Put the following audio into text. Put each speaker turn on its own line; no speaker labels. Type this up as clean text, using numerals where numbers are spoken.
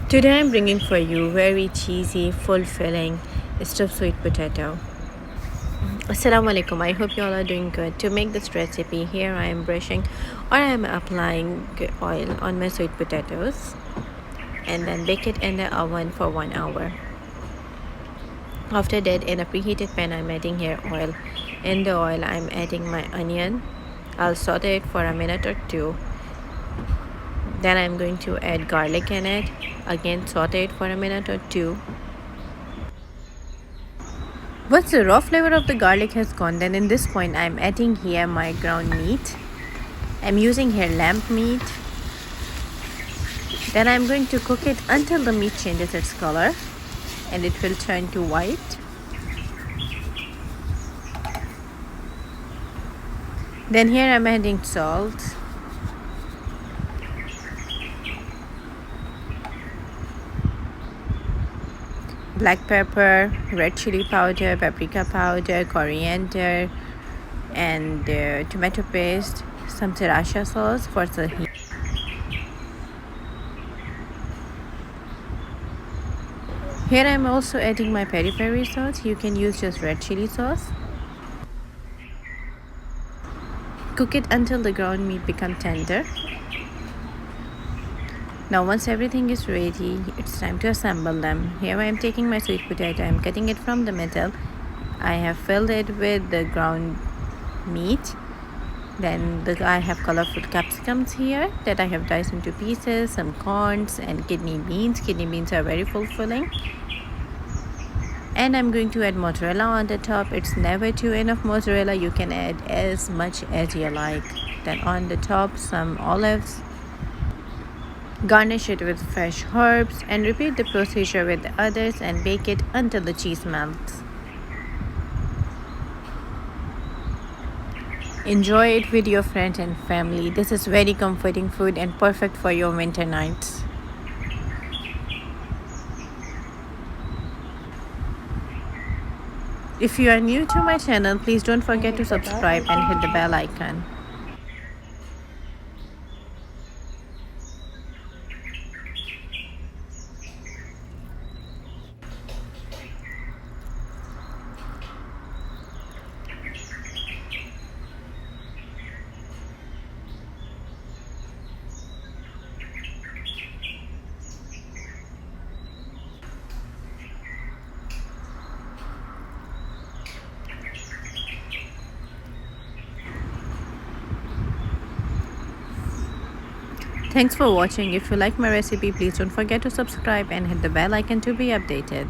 Today I'm bringing for you very cheesy, fulfilling stuffed sweet potato. Assalamu alaikum. I hope you all are doing good. To make this recipe, here I am brushing or I am applying oil on my sweet potatoes and then bake it in the oven for 1 hour. After that, in a preheated pan, I'm adding here oil. In the oil, I'm adding my onion. I'll saute it for a minute or two. Then I'm going to add garlic in it. Again, saute it for a minute or two. Once the raw flavor of the garlic has gone, then in this point I'm adding here my ground meat. I'm using here lamb meat. Then I'm going to cook it until the meat changes its color and it will turn to white. Then here I'm adding salt, black pepper, red chili powder, paprika powder, coriander, and tomato paste, some sriracha sauce for the heat. Here I'm also adding my peri peri sauce. You can use just red chili sauce. Cook it until the ground meat becomes tender. Now once everything is ready, it's time to assemble them. Here I am taking my sweet potato. I'm cutting it from the middle. I have filled it with the ground meat. Then I have colorful capsicums here that I have diced into pieces, some corns and kidney beans. Kidney beans are very fulfilling. And I'm going to add mozzarella on the top. It's never too enough mozzarella. You can add as much as you like. Then on the top, some olives. Garnish it with fresh herbs and repeat the procedure with the others and bake it until the cheese melts. Enjoy it with your friends and family. This is very comforting food and perfect for your winter nights. If you are new to my channel, please don't forget to subscribe and hit the bell icon. Thanks for watching. If you like my recipe, please don't forget to subscribe and hit the bell icon to be updated.